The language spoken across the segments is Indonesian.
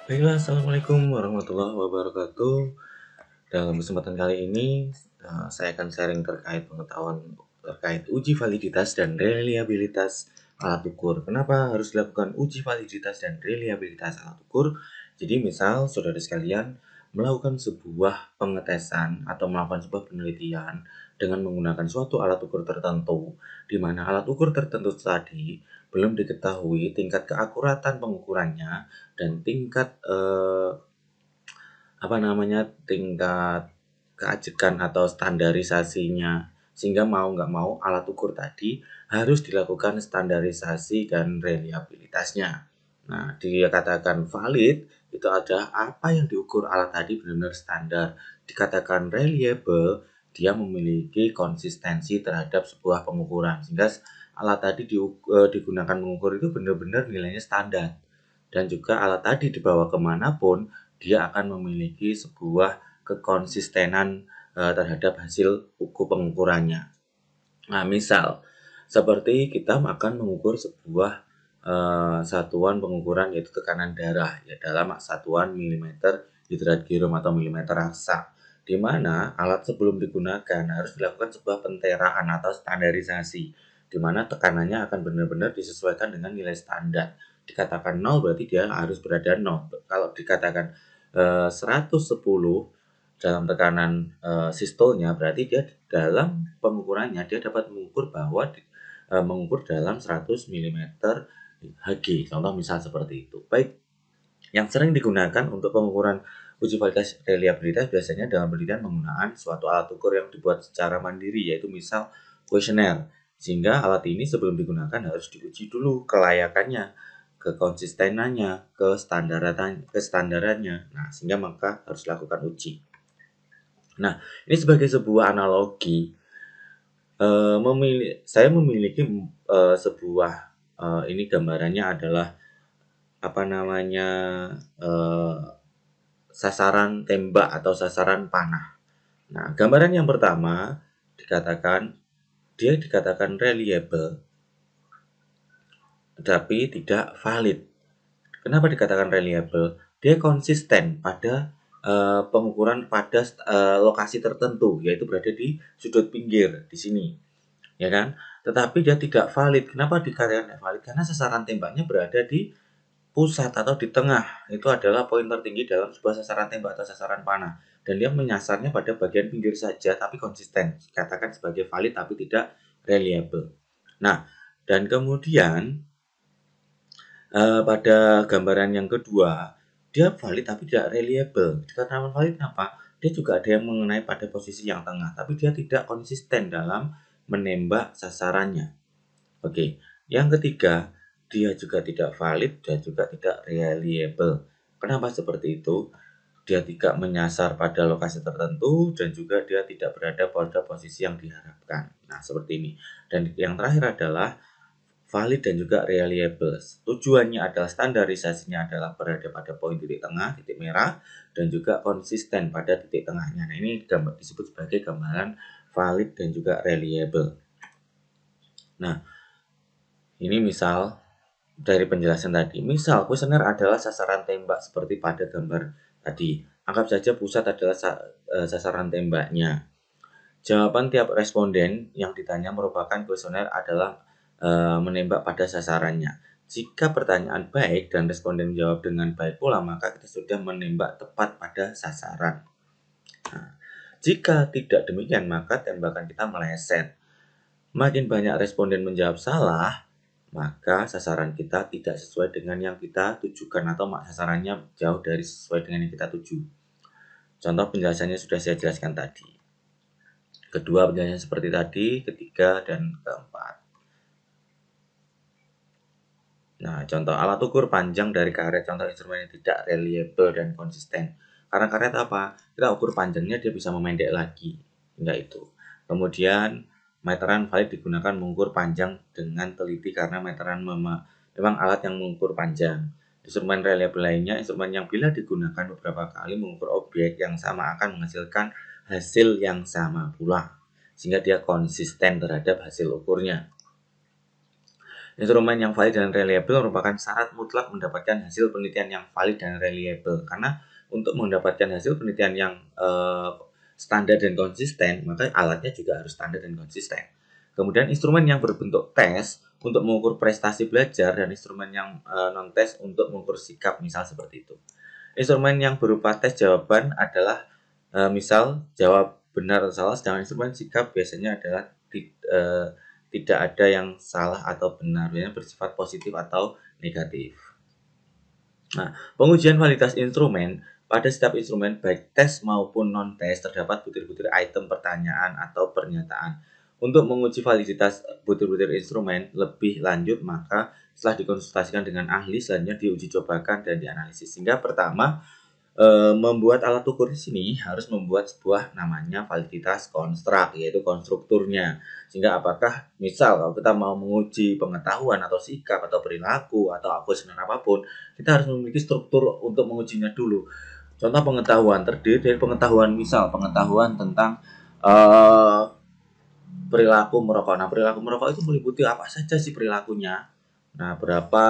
Baiklah, Assalamualaikum warahmatullahi wabarakatuh. Dalam kesempatan kali ini, saya akan sharing terkait pengetahuan terkait uji validitas dan reliabilitas alat ukur. Kenapa harus dilakukan uji validitas dan reliabilitas alat ukur? Jadi misal saudara sekalian melakukan sebuah pengetesan atau melakukan sebuah penelitian dengan menggunakan suatu alat ukur tertentu, di mana alat ukur tertentu tadi belum diketahui tingkat keakuratan pengukurannya dan tingkat tingkat keajekan atau standarisasinya, sehingga mau nggak mau alat ukur tadi harus dilakukan standarisasi dan reliabilitasnya. Nah, dikatakan valid itu adalah apa yang diukur alat tadi benar-benar standar. Dikatakan reliable, dia memiliki konsistensi terhadap sebuah pengukuran, sehingga alat tadi digunakan mengukur itu benar-benar nilainya standar. Dan juga alat tadi dibawa kemanapun, dia akan memiliki sebuah kekonsistenan terhadap hasil pengukurannya. Nah, misal seperti kita akan mengukur sebuah satuan pengukuran yaitu tekanan darah ya dalam satuan milimeter hidrat-girum atau milimeter raksa, di mana alat sebelum digunakan harus dilakukan sebuah penteraan atau standarisasi, di mana tekanannya akan benar-benar disesuaikan dengan nilai standar. Dikatakan 0 berarti dia harus berada 0. Kalau dikatakan 110 dalam tekanan sistolnya, berarti dia dalam pengukurannya dia dapat mengukur bahwa mengukur dalam 100 mm Hg. Contoh misal seperti itu. Baik, yang sering digunakan untuk pengukuran uji validitas reliabilitas biasanya dalam penelitian menggunakan suatu alat ukur yang dibuat secara mandiri, yaitu misal kuesioner. Sehingga alat ini sebelum digunakan harus diuji dulu kelayakannya, kekonsistenannya, kestandarannya. Nah, sehingga maka harus dilakukan uji. Nah, ini sebagai sebuah analogi, saya memiliki sebuah ini gambarannya adalah eh, sasaran tembak atau sasaran panah. Nah, gambaran yang pertama dikatakan reliable, tetapi tidak valid. Kenapa dikatakan reliable? Dia konsisten pada pengukuran pada lokasi tertentu, yaitu berada di sudut pinggir di sini, ya kan? Tetapi dia tidak valid. Kenapa dikatakan tidak valid? Karena sasaran tembaknya berada di pusat atau di tengah. Itu adalah poin tertinggi dalam sebuah sasaran tembak atau sasaran panah. Dan dia menyasarnya pada bagian pinggir saja, tapi konsisten. Dikatakan sebagai valid tapi tidak reliable. Nah, dan kemudian pada gambaran yang kedua, dia valid tapi tidak reliable. Dikatakan valid apa? Dia juga ada yang mengenai pada posisi yang tengah, tapi dia tidak konsisten dalam menembak sasarannya. Oke, yang ketiga, dia juga tidak valid dan juga tidak reliable. Kenapa seperti itu? Dia tidak menyasar pada lokasi tertentu dan juga dia tidak berada pada posisi yang diharapkan. Nah, seperti ini. Dan yang terakhir adalah valid dan juga reliable. Tujuannya adalah standarisasinya adalah berada pada poin titik tengah, titik merah, dan juga konsisten pada titik tengahnya. Nah, ini disebut sebagai gambaran valid dan juga reliable. Nah, ini misal dari penjelasan tadi. Misal kuesioner adalah sasaran tembak seperti pada gambar tadi. Anggap saja pusat adalah sasaran tembaknya. Jawaban tiap responden yang ditanya merupakan kuesioner adalah menembak pada sasarannya. Jika pertanyaan baik dan responden jawab dengan baik pula, maka kita sudah menembak tepat pada sasaran. Nah, jika tidak demikian, maka tembakan kita meleset. Makin banyak responden menjawab salah, maka sasaran kita tidak sesuai dengan yang kita tujukan atau sasarannya jauh dari sesuai dengan yang kita tuju. Contoh penjelasannya sudah saya jelaskan tadi. Kedua penjelasan seperti tadi, ketiga dan keempat. Nah, contoh alat ukur panjang dari karet, contoh instrumen yang tidak reliable dan konsisten. Karena karet apa? Kita ukur panjangnya, dia bisa memendek lagi. Enggak itu. Kemudian, meteran valid digunakan mengukur panjang dengan teliti karena meteran memang alat yang mengukur panjang. Instrumen reliable lainnya, instrumen yang bila digunakan beberapa kali mengukur objek yang sama akan menghasilkan hasil yang sama pula. Sehingga dia konsisten terhadap hasil ukurnya. Instrumen yang valid dan reliable merupakan syarat mutlak mendapatkan hasil penelitian yang valid dan reliable. Karena untuk mendapatkan hasil penelitian yang standar dan konsisten, maka alatnya juga harus standar dan konsisten. Kemudian instrumen yang berbentuk tes untuk mengukur prestasi belajar dan instrumen yang non-tes untuk mengukur sikap, misal seperti itu. Instrumen yang berupa tes jawaban adalah misal jawab benar atau salah, sedangkan instrumen sikap biasanya adalah tidak ada yang salah atau benar, yang bersifat positif atau negatif. Nah, pengujian validitas instrumen pada setiap instrumen baik tes maupun non-tes terdapat butir-butir item pertanyaan atau pernyataan. Untuk menguji validitas butir-butir instrumen lebih lanjut, maka setelah dikonsultasikan dengan ahli, selanjutnya diuji cobakan dan dianalisis. Sehingga pertama, membuat alat ukur di sini harus membuat sebuah namanya validitas konstruk, yaitu konstrukturnya. Sehingga apakah misal kalau kita mau menguji pengetahuan atau sikap atau perilaku atau questionnaire apapun, kita harus memiliki struktur untuk mengujinya dulu. Contoh pengetahuan terdiri dari pengetahuan, misal pengetahuan tentang perilaku merokok. Nah, perilaku merokok itu meliputi apa saja sih perilakunya? Nah, berapa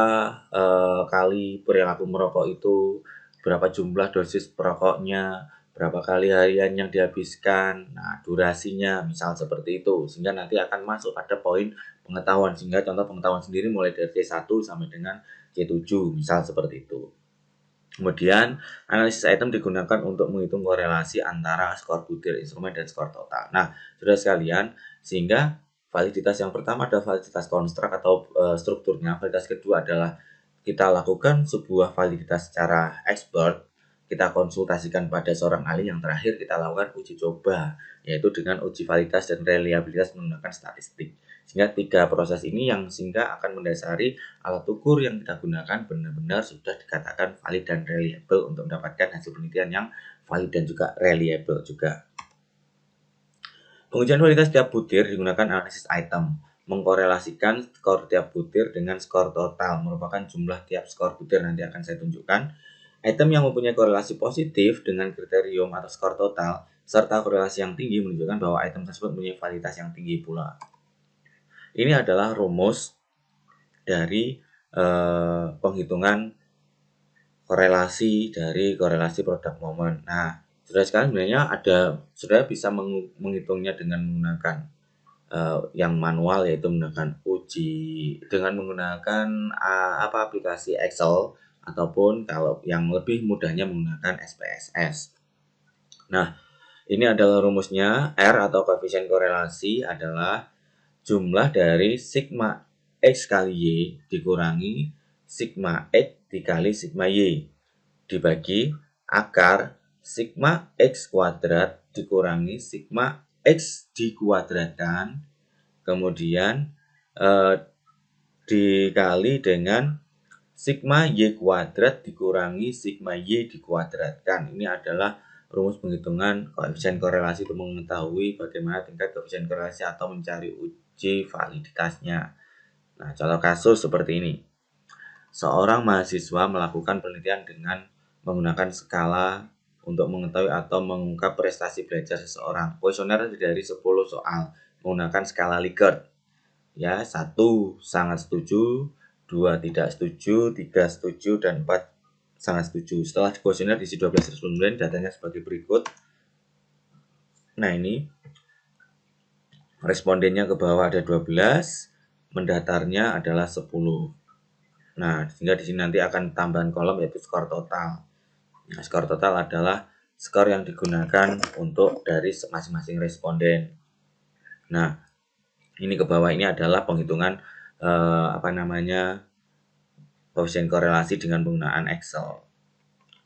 kali perilaku merokok itu, berapa jumlah dosis perokoknya, berapa kali harian yang dihabiskan, nah durasinya, misal seperti itu. Sehingga nanti akan masuk pada poin pengetahuan. Sehingga contoh pengetahuan sendiri mulai dari C1 sampai dengan C7, misal seperti itu. Kemudian, analisis item digunakan untuk menghitung korelasi antara skor butir instrumen dan skor total. Nah, saudara sekalian, sehingga validitas yang pertama adalah validitas konstruk atau strukturnya. Validitas kedua adalah kita lakukan sebuah validitas secara expert, kita konsultasikan pada seorang ahli. Yang terakhir kita lakukan uji coba, yaitu dengan uji validitas dan reliabilitas menggunakan statistik. Sehingga tiga proses ini yang sehingga akan mendasari alat ukur yang kita gunakan benar-benar sudah dikatakan valid dan reliable untuk mendapatkan hasil penelitian yang valid dan juga reliable juga. Pengujian validitas tiap butir digunakan analisis item, mengkorelasikan skor tiap butir dengan skor total, merupakan jumlah tiap skor butir. Nanti akan saya tunjukkan. Item yang mempunyai korelasi positif dengan kriterium atau skor total, serta korelasi yang tinggi menunjukkan bahwa item tersebut mempunyai validitas yang tinggi pula. Ini adalah rumus dari penghitungan korelasi dari korelasi produk momen. Nah, saudara sekalian sebenarnya saudara bisa menghitungnya dengan menggunakan yang manual, yaitu menggunakan aplikasi Excel, ataupun kalau yang lebih mudahnya menggunakan SPSS. Nah, ini adalah rumusnya. R atau koefisien korelasi adalah jumlah dari sigma X kali Y dikurangi sigma X dikali sigma Y dibagi akar sigma X kuadrat dikurangi sigma X dikuadratkan, kemudian dikali dengan sigma Y kuadrat dikurangi sigma Y dikuadratkan. Ini adalah rumus penghitungan koefisien korelasi untuk mengetahui bagaimana tingkat koefisien korelasi atau mencari uji validitasnya. Nah, contoh kasus seperti ini. Seorang mahasiswa melakukan penelitian dengan menggunakan skala untuk mengetahui atau mengungkap prestasi belajar seseorang. Kuesioner dari 10 soal menggunakan skala Likert. Ya, 1 sangat setuju, 2 tidak setuju, 3 setuju, dan 4 sangat setuju. Setelah kuesioner diisi 12 responden, datanya sebagai berikut. Nah, ini respondennya ke bawah ada 12, mendatarnya adalah 10. Nah, sehingga di sini nanti akan tambahan kolom yaitu skor total. Nah, skor total adalah skor yang digunakan untuk dari masing-masing responden. Nah, ini ke bawah ini adalah penghitungan koefisien korelasi dengan penggunaan Excel.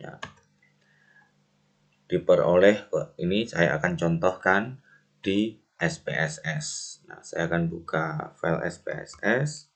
Ya. Diperoleh, ini saya akan contohkan di SPSS. Nah, saya akan buka file SPSS.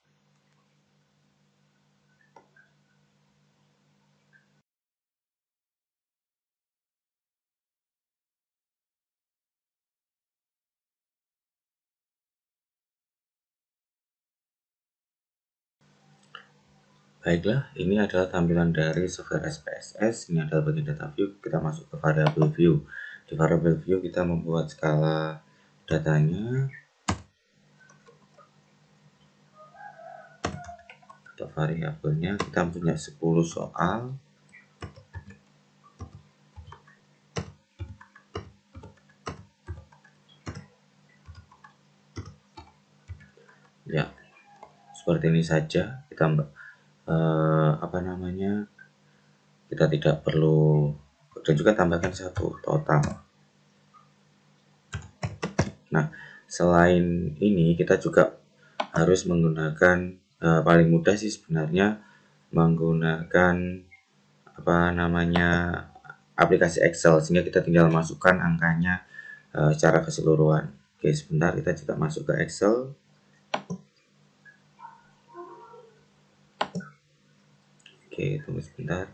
Baiklah, ini adalah tampilan dari software SPSS. Ini adalah bagian data view. Kita masuk ke variable view. Di variable view kita membuat skala datanya. Untuk variabelnya kita punya 10 soal. Ya, seperti ini saja. Kita kita tidak perlu, dan juga tambahkan satu total. Nah, selain ini kita juga harus menggunakan paling mudah sih sebenarnya menggunakan aplikasi Excel, sehingga kita tinggal masukkan angkanya secara keseluruhan. Oke, sebentar kita juga masuk ke Excel. Oke, tunggu sebentar.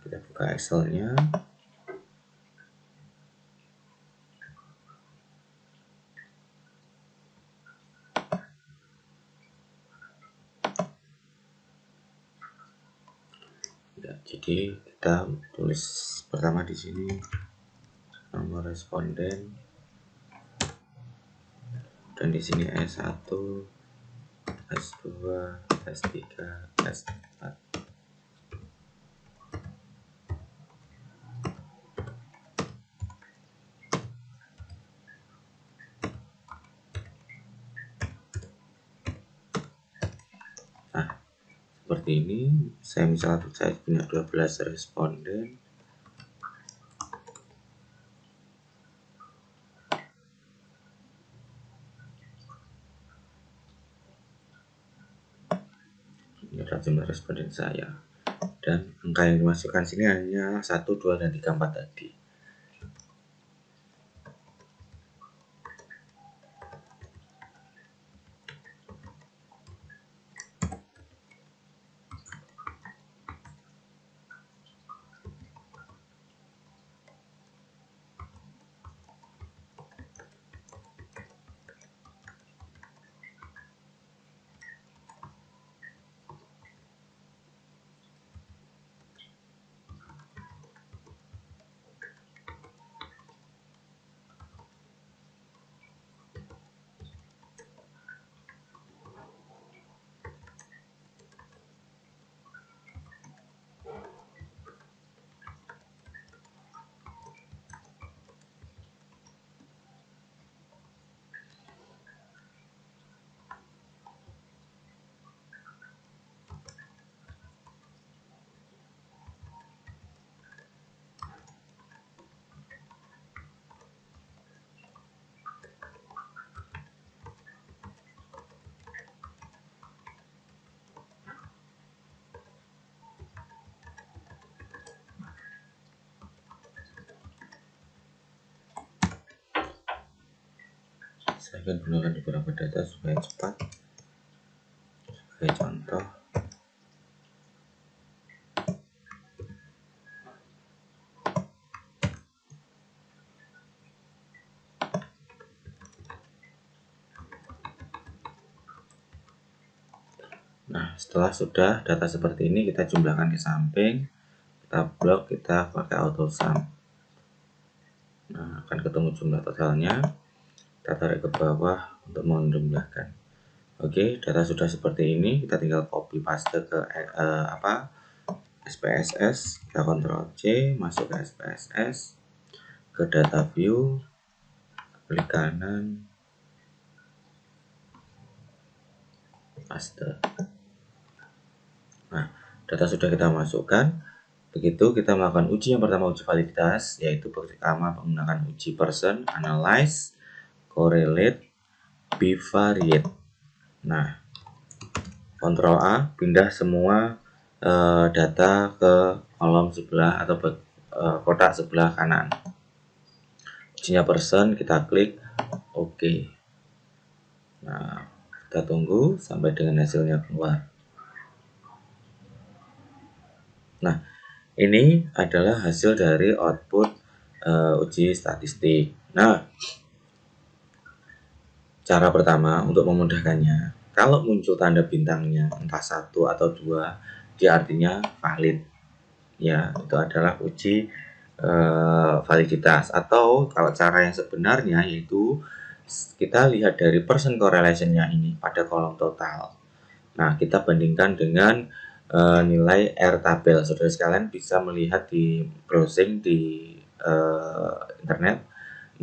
Kita buka Excel-nya. Ya, jadi kita tulis pertama di sini nomor responden, dan di sini S1, S2, S3, S4. Nah, seperti ini. Saya punya 12 responden. Ini adalah jumlah responden saya. Dan angka yang dimasukkan sini hanya 1, 2, dan 3, 4 tadi. Saya akan gunakan beberapa data supaya cepat. Sebagai contoh, nah setelah sudah data seperti ini, kita jumlahkan di samping, kita blok, kita pakai auto sum. Nah, akan ketemu jumlah totalnya. Kita tarik ke bawah untuk menjumlahkan. Oke, data sudah seperti ini. Kita tinggal copy paste ke SPSS. Kita Ctrl C, masuk ke SPSS, ke data view, klik kanan, paste. Nah, data sudah kita masukkan. Begitu kita melakukan uji yang pertama, uji validitas, yaitu pertama menggunakan uji person, analyze, correlate, bivariate. Nah, Ctrl A, pindah semua data ke kolom sebelah atau kotak sebelah kanan. Ujinya person, kita klik OK. Nah, Kita tunggu sampai dengan hasilnya keluar. Nah, ini adalah hasil dari output uji statistik. Nah, cara pertama untuk memudahkannya, kalau muncul tanda bintangnya entah 1 atau 2, dia artinya valid. Ya, itu adalah uji validitas. Atau kalau cara yang sebenarnya yaitu kita lihat dari percent correlation-nya ini pada kolom total. Nah, kita bandingkan dengan nilai R tabel. Saudara sekalian bisa melihat di browsing di internet,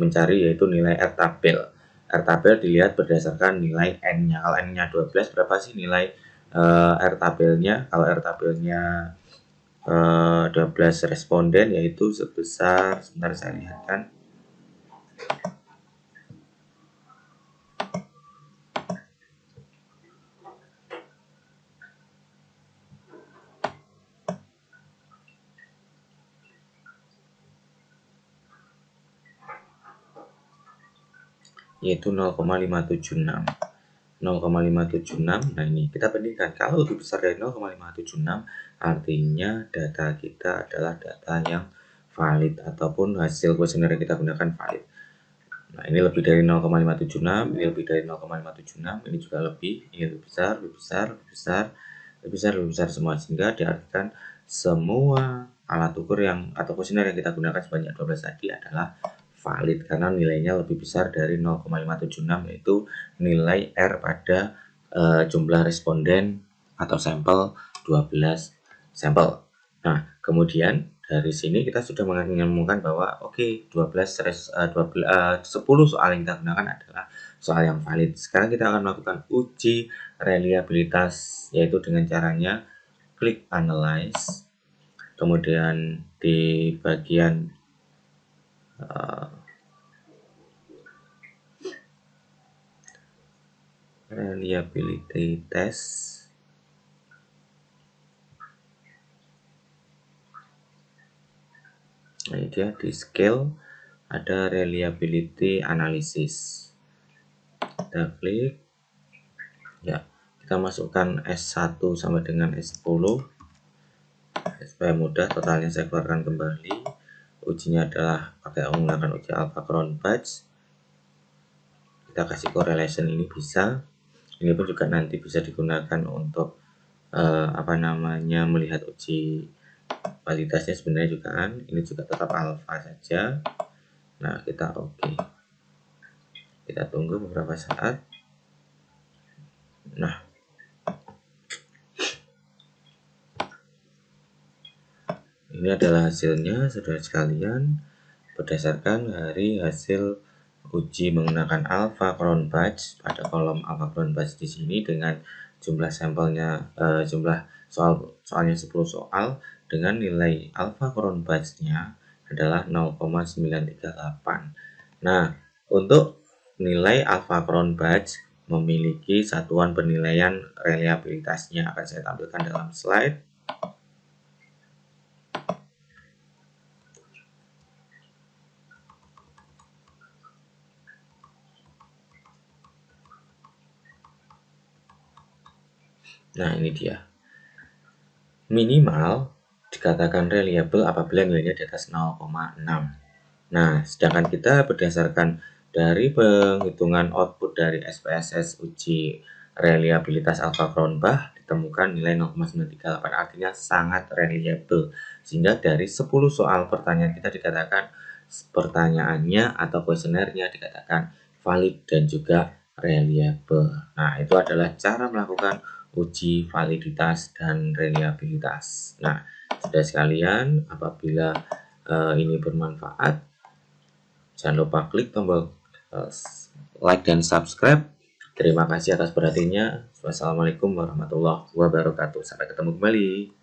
mencari yaitu nilai R tabel. R tabel dilihat berdasarkan nilai N-nya. Kalau N-nya 12, berapa sih nilai R tabelnya? Kalau R tabelnya 12 responden, yaitu sebesar, sebentar saya lihat kan, yaitu 0,576. 0,576. Nah, ini kita bandingkan. Kalau lebih besar dari 0,576, artinya data kita adalah data yang valid ataupun hasil kuesioner yang kita gunakan valid. Nah, ini lebih dari 0,576, ini lebih dari 0,576, ini juga lebih, ini lebih besar, lebih besar, lebih besar, lebih besar, lebih besar semua, sehingga diartikan semua alat ukur yang atau kuesioner yang kita gunakan sebanyak 12 tadi adalah valid karena nilainya lebih besar dari 0,576, yaitu nilai R pada jumlah responden atau sampel 12 sampel. Nah, kemudian dari sini kita sudah menemukan bahwa oke, 10 soal yang kita gunakan adalah soal yang valid. Sekarang kita akan melakukan uji reliabilitas, yaitu dengan caranya klik analyze, kemudian di bagian reliability test, nah, ini dia di scale ada reliability analysis. Kita klik, ya, kita masukkan S1 sampai dengan S10 supaya mudah. Totalnya saya keluarkan kembali. Ujinya adalah pakai menggunakan uji alpha Cron batch. Kita kasih correlation, ini bisa. Ini pun juga nanti bisa digunakan untuk melihat uji validitasnya sebenarnya juga kan. Ini juga tetap alpha saja. Nah, kita oke. Kita tunggu beberapa saat. Nah, ini adalah hasilnya, saudara sekalian, berdasarkan dari hasil uji menggunakan alpha Cron batch pada kolom alpha Cron batch di sini dengan jumlah sampelnya, jumlah soalnya 10 soal dengan nilai alpha Cron batch-nya adalah 0,938. Nah, untuk nilai alpha Cron batch memiliki satuan penilaian reliabilitasnya, akan saya tampilkan dalam slide. Nah, ini dia. Minimal dikatakan reliable apabila nilainya di atas 0,6. Nah, sedangkan kita berdasarkan dari penghitungan output dari SPSS uji reliabilitas alpha Cron Bah ditemukan nilai 0,938, artinya sangat reliable. Sehingga dari 10 soal pertanyaan kita dikatakan pertanyaannya atau kuesionernya dikatakan valid dan juga reliable. Nah, itu adalah cara melakukan uji validitas dan reliabilitas. Nah, saudara sekalian, apabila ini bermanfaat, jangan lupa klik tombol like dan subscribe. Terima kasih atas perhatiannya. Wassalamualaikum warahmatullahi wabarakatuh. Sampai ketemu kembali.